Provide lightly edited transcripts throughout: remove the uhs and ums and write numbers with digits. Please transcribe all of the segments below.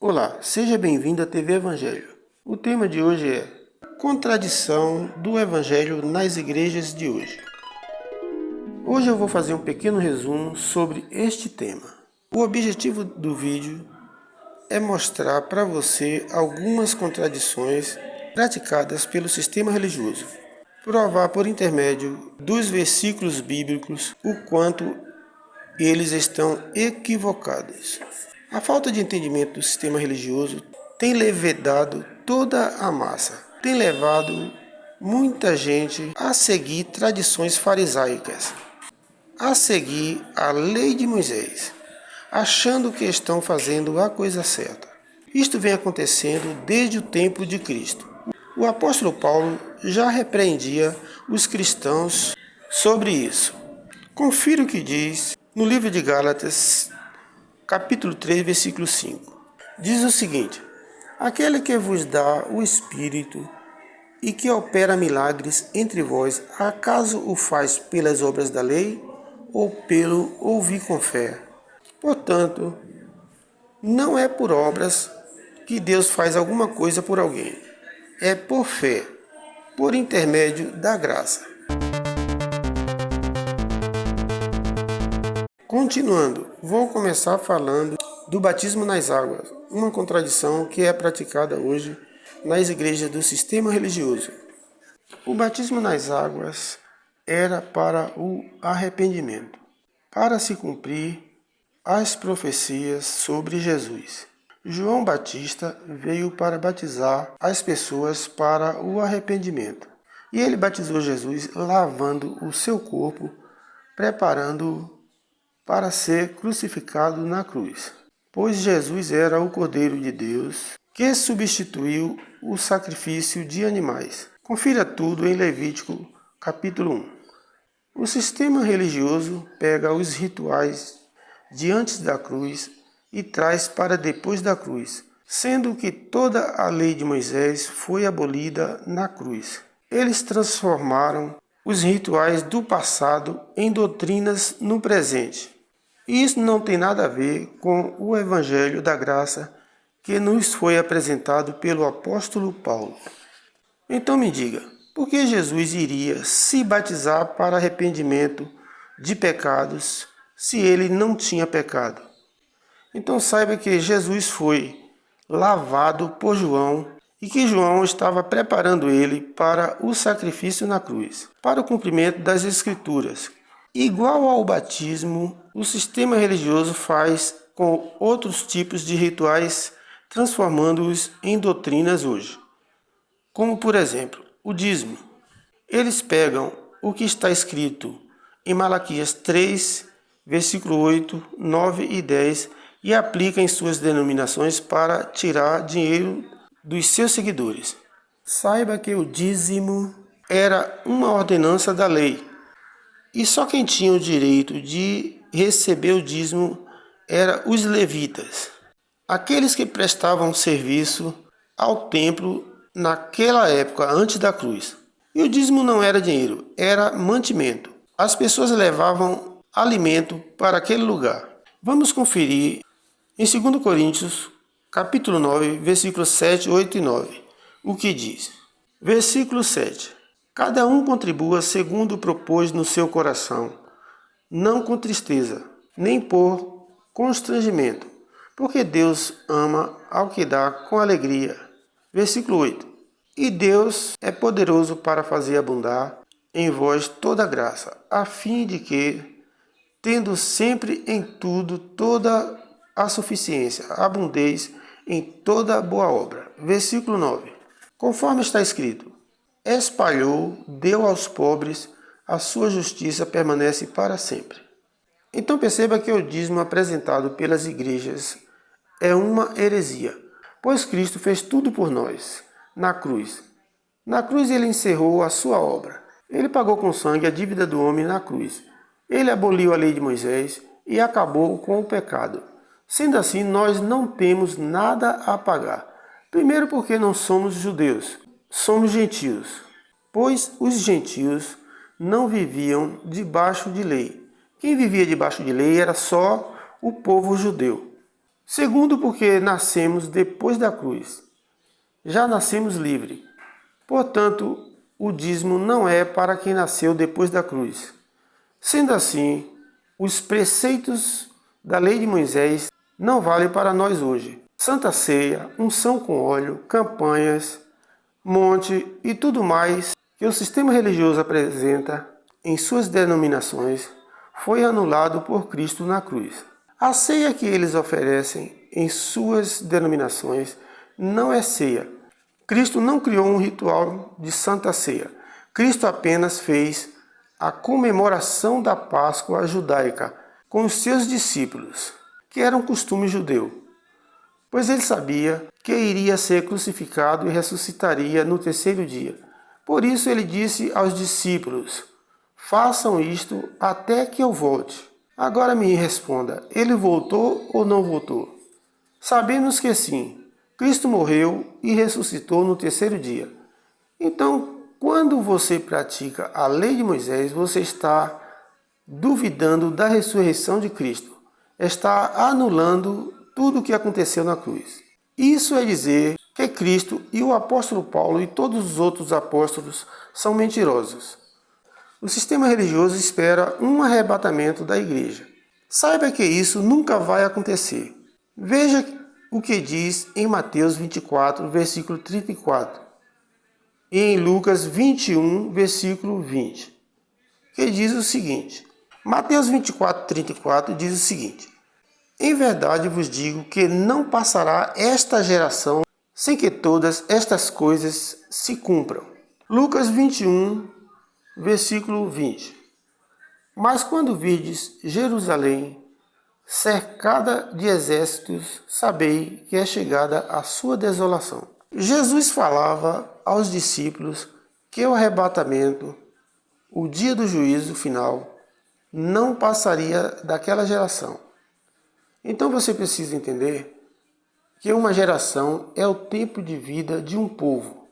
Olá, seja bem-vindo à TV Evangelho. O tema de hoje é Contradição do Evangelho nas igrejas de hoje. Hoje eu vou fazer um pequeno resumo sobre este tema. O objetivo do vídeo é mostrar para você algumas contradições praticadas pelo sistema religioso. Provar por intermédio dos versículos bíblicos o quanto eles estão equivocados. A falta de entendimento do sistema religioso tem levedado toda a massa, tem levado muita gente a seguir tradições farisaicas, a seguir a lei de Moisés, achando que estão fazendo a coisa certa. Isto vem acontecendo desde o tempo de Cristo. O apóstolo Paulo já repreendia os cristãos sobre isso. Confira o que diz no livro de Gálatas, capítulo 3, versículo 5. Diz o seguinte: Aquele que vos dá o Espírito e que opera milagres entre vós, acaso o faz pelas obras da lei ou pelo ouvir com fé? Portanto, não é por obras que Deus faz alguma coisa por alguém. É por fé, por intermédio da graça. Continuando, vou começar falando do batismo nas águas, uma contradição que é praticada hoje nas igrejas do sistema religioso. O batismo nas águas era para o arrependimento, para se cumprir as profecias sobre Jesus. João Batista veio para batizar as pessoas para o arrependimento. E ele batizou Jesus lavando o seu corpo, preparando-o para ser crucificado na cruz, pois Jesus era o Cordeiro de Deus que substituiu o sacrifício de animais. Confira tudo em Levítico, capítulo 1. O sistema religioso pega os rituais de antes da cruz e traz para depois da cruz, sendo que toda a lei de Moisés foi abolida na cruz. Eles transformaram os rituais do passado em doutrinas no presente. Isso não tem nada a ver com o Evangelho da Graça que nos foi apresentado pelo apóstolo Paulo. Então me diga, por que Jesus iria se batizar para arrependimento de pecados se ele não tinha pecado? Então saiba que Jesus foi lavado por João e que João estava preparando ele para o sacrifício na cruz, para o cumprimento das Escrituras. Igual ao batismo, o sistema religioso faz com outros tipos de rituais, transformando-os em doutrinas hoje. Como, por exemplo, o dízimo. Eles pegam o que está escrito em Malaquias 3, versículo 8, 9 e 10 e aplicam em suas denominações para tirar dinheiro dos seus seguidores. Saiba que o dízimo era uma ordenança da lei. E só quem tinha o direito de receber o dízimo eram os levitas, aqueles que prestavam serviço ao templo naquela época, antes da cruz. E o dízimo não era dinheiro, era mantimento. As pessoas levavam alimento para aquele lugar. Vamos conferir em 2 Coríntios, capítulo 9, versículos 7, 8 e 9, o que diz. Versículo 7. Cada um contribua segundo propôs no seu coração, não com tristeza, nem por constrangimento, porque Deus ama ao que dá com alegria. Versículo 8. E Deus é poderoso para fazer abundar em vós toda graça, a fim de que, tendo sempre em tudo toda a suficiência, abundeis em toda boa obra. Versículo 9. Conforme está escrito, espalhou, deu aos pobres, a sua justiça permanece para sempre. Então perceba que o dízimo apresentado pelas igrejas é uma heresia, pois Cristo fez tudo por nós, na cruz. Na cruz ele encerrou a sua obra. Ele pagou com sangue a dívida do homem na cruz. Ele aboliu a lei de Moisés e acabou com o pecado. Sendo assim, nós não temos nada a pagar. Primeiro porque não somos judeus. Somos gentios, pois os gentios não viviam debaixo de lei. Quem vivia debaixo de lei era só o povo judeu. Segundo, porque nascemos depois da cruz. Já nascemos livre. Portanto, o dízimo não é para quem nasceu depois da cruz. Sendo assim, os preceitos da lei de Moisés não valem para nós hoje. Santa Ceia, unção com óleo, campanhas, monte e tudo mais que o sistema religioso apresenta em suas denominações foi anulado por Cristo na cruz. A ceia que eles oferecem em suas denominações não é ceia. Cristo não criou um ritual de Santa Ceia. Cristo apenas fez a comemoração da Páscoa judaica com os seus discípulos, que era um costume judeu, pois ele sabia que iria ser crucificado e ressuscitaria no terceiro dia. Por isso ele disse aos discípulos: façam isto até que eu volte. Agora me responda, ele voltou ou não voltou? Sabemos que sim. Cristo morreu e ressuscitou no terceiro dia. Então, quando você pratica a lei de Moisés, você está duvidando da ressurreição de Cristo. Está anulando tudo o que aconteceu na cruz. Isso é dizer que Cristo e o apóstolo Paulo e todos os outros apóstolos são mentirosos. O sistema religioso espera um arrebatamento da igreja. Saiba que isso nunca vai acontecer. Veja o que diz em Mateus 24, versículo 34, e em Lucas 21, versículo 20, que diz o seguinte. Mateus 24, 34 diz o seguinte: em verdade vos digo que não passará esta geração sem que todas estas coisas se cumpram. Lucas 21, versículo 20. Mas quando virdes Jerusalém cercada de exércitos, sabei que é chegada a sua desolação. Jesus falava aos discípulos que o arrebatamento, o dia do juízo final, não passaria daquela geração. Então você precisa entender que uma geração é o tempo de vida de um povo.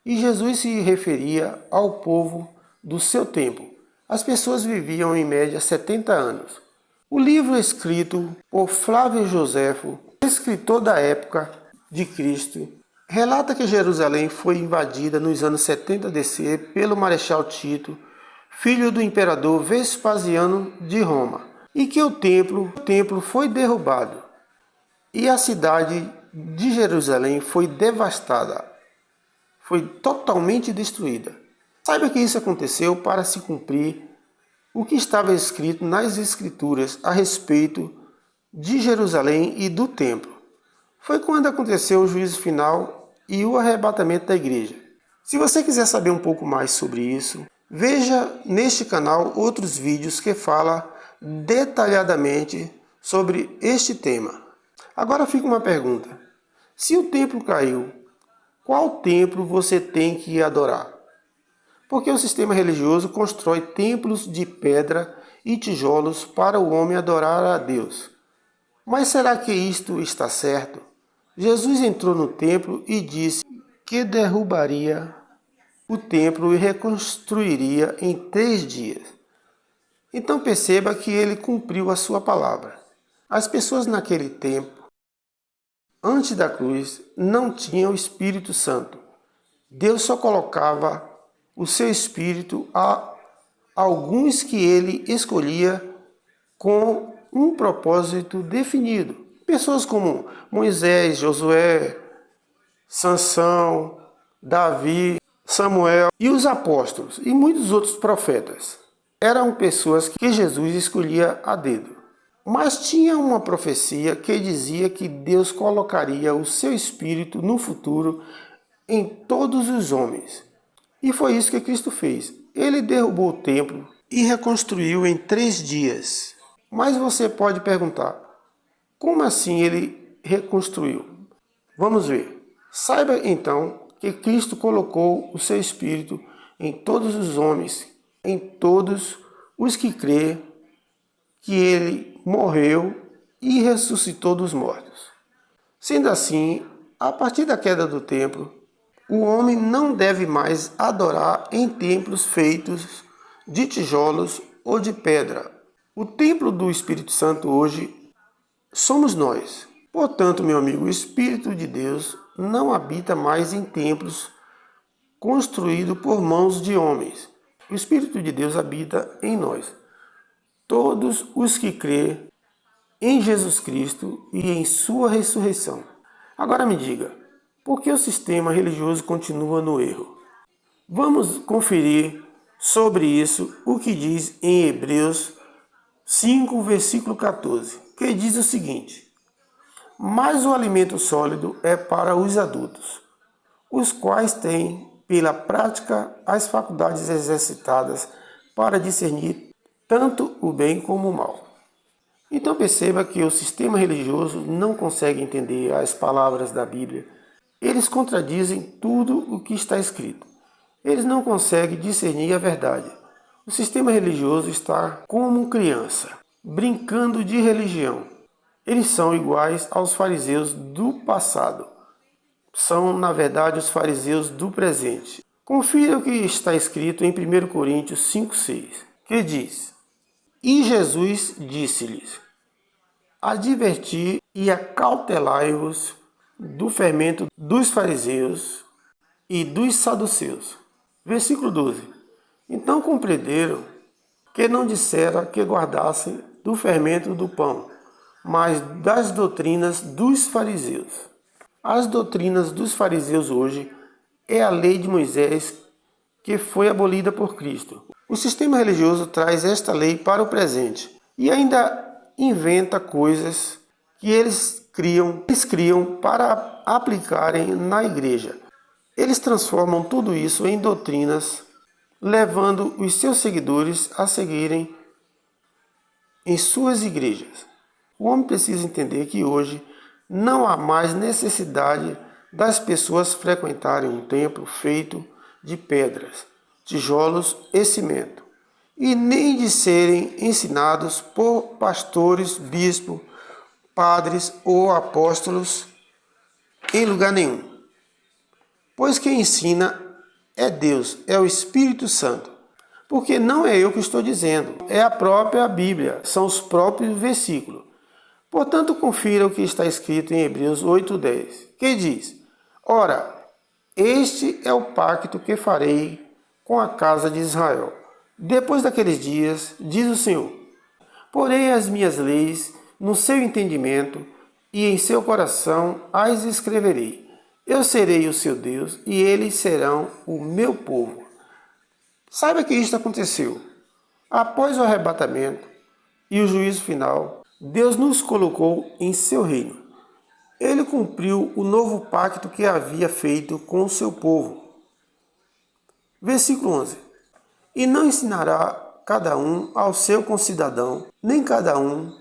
E Jesus se referia ao povo do seu tempo. As pessoas viviam em média 70 anos. O livro escrito por Flávio Joséfo, escritor da época de Cristo, relata que Jerusalém foi invadida nos anos 70 DC pelo Marechal Tito, filho do imperador Vespasiano de Roma, e que o templo foi derrubado e a cidade de Jerusalém foi devastada, foi totalmente destruída. Saiba que isso aconteceu para se cumprir o que estava escrito nas Escrituras a respeito de Jerusalém e do templo. Foi quando aconteceu o juízo final e o arrebatamento da igreja. Se você quiser saber um pouco mais sobre isso, veja neste canal outros vídeos que falam detalhadamente sobre este tema. Agora fica uma pergunta: se o templo caiu, qual templo você tem que adorar? Porque o sistema religioso constrói templos de pedra e tijolos para o homem adorar a Deus. Mas será que isto está certo? Jesus entrou no templo e disse que derrubaria o templo e reconstruiria em 3 dias. Então perceba que ele cumpriu a sua palavra. As pessoas naquele tempo, antes da cruz, não tinham o Espírito Santo. Deus só colocava o seu Espírito a alguns que ele escolhia com um propósito definido. Pessoas como Moisés, Josué, Sansão, Davi, Samuel e os apóstolos e muitos outros profetas. Eram pessoas que Jesus escolhia a dedo. Mas tinha uma profecia que dizia que Deus colocaria o seu Espírito no futuro em todos os homens. E foi isso que Cristo fez. Ele derrubou o templo e reconstruiu em 3 dias. Mas você pode perguntar, como assim ele reconstruiu? Vamos ver. Saiba então que Cristo colocou o seu Espírito em todos os homens, em todos os que crê que ele morreu e ressuscitou dos mortos. Sendo assim, a partir da queda do templo, o homem não deve mais adorar em templos feitos de tijolos ou de pedra. O templo do Espírito Santo hoje somos nós. Portanto, meu amigo, o Espírito de Deus não habita mais em templos construídos por mãos de homens. O Espírito de Deus habita em nós, todos os que crê em Jesus Cristo e em sua ressurreição. Agora me diga, por que o sistema religioso continua no erro? Vamos conferir sobre isso o que diz em Hebreus 5, versículo 14, que diz o seguinte: mas o alimento sólido é para os adultos, os quais têm, pela prática, as faculdades exercitadas para discernir tanto o bem como o mal. Então perceba que o sistema religioso não consegue entender as palavras da Bíblia. Eles contradizem tudo o que está escrito. Eles não conseguem discernir a verdade. O sistema religioso está como criança, brincando de religião. Eles são iguais aos fariseus do passado. São, na verdade, os fariseus do presente. Confira o que está escrito em 1 Coríntios 5,6, que diz: e Jesus disse-lhes: adverti e acautelai-vos do fermento dos fariseus e dos saduceus. Versículo 12. Então compreenderam que não dissera que guardassem do fermento do pão, mas das doutrinas dos fariseus. As doutrinas dos fariseus hoje é a lei de Moisés que foi abolida por Cristo. O sistema religioso traz esta lei para o presente e ainda inventa coisas que eles criam para aplicarem na igreja. Eles transformam tudo isso em doutrinas, levando os seus seguidores a seguirem em suas igrejas. O homem precisa entender que hoje não há mais necessidade das pessoas frequentarem um templo feito de pedras, tijolos e cimento, e nem de serem ensinados por pastores, bispos, padres ou apóstolos em lugar nenhum. Pois quem ensina é Deus, é o Espírito Santo. Porque não é eu que estou dizendo, é a própria Bíblia, são os próprios versículos. Portanto, confira o que está escrito em Hebreus 8:10, que diz: ora, este é o pacto que farei com a casa de Israel. Depois daqueles dias, diz o Senhor, porei as minhas leis no seu entendimento e em seu coração as escreverei. Eu serei o seu Deus e eles serão o meu povo. Saiba que isto aconteceu. Após o arrebatamento e o juízo final, Deus nos colocou em seu reino. Ele cumpriu o novo pacto que havia feito com o seu povo. Versículo 11. E não ensinará cada um ao seu concidadão, nem cada um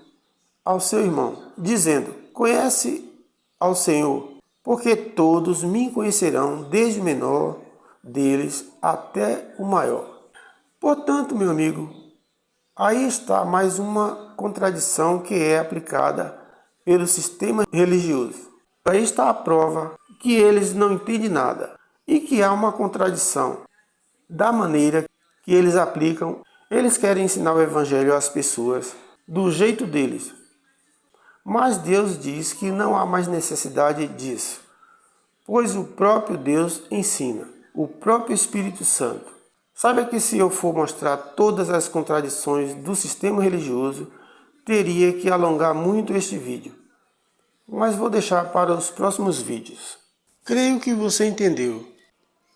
ao seu irmão, dizendo: conhece ao Senhor, porque todos me conhecerão, desde o menor deles até o maior. Portanto, meu amigo, aí está mais uma contradição que é aplicada pelo sistema religioso. Aí está a prova que eles não entendem nada e que há uma contradição da maneira que eles aplicam. Eles querem ensinar o evangelho às pessoas do jeito deles. Mas Deus diz que não há mais necessidade disso, pois o próprio Deus ensina, o próprio Espírito Santo. Saiba que se eu for mostrar todas as contradições do sistema religioso, teria que alongar muito este vídeo, mas vou deixar para os próximos vídeos. Creio que você entendeu.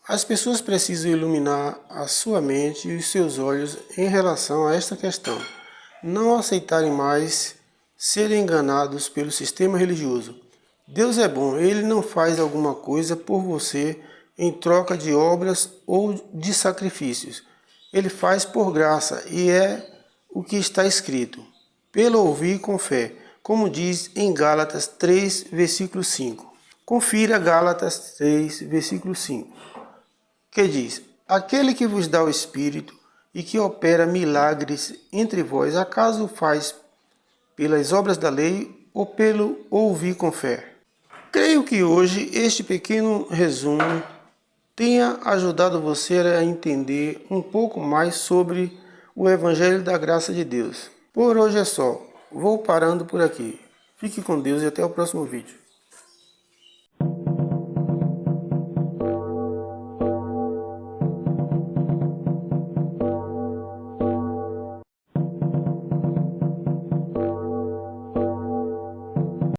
As pessoas precisam iluminar a sua mente e os seus olhos em relação a esta questão. Não aceitarem mais serem enganados pelo sistema religioso. Deus é bom, Ele não faz alguma coisa por você em troca de obras ou de sacrifícios. Ele faz por graça e é o que está escrito: pelo ouvir com fé, como diz em Gálatas 3, versículo 5. Confira Gálatas 3, versículo 5, que diz: aquele que vos dá o Espírito e que opera milagres entre vós, acaso faz pelas obras da lei ou pelo ouvir com fé? Creio que hoje este pequeno resumo tenha ajudado você a entender um pouco mais sobre o Evangelho da Graça de Deus. Por hoje é só. Vou parando por aqui. Fique com Deus e até o próximo vídeo.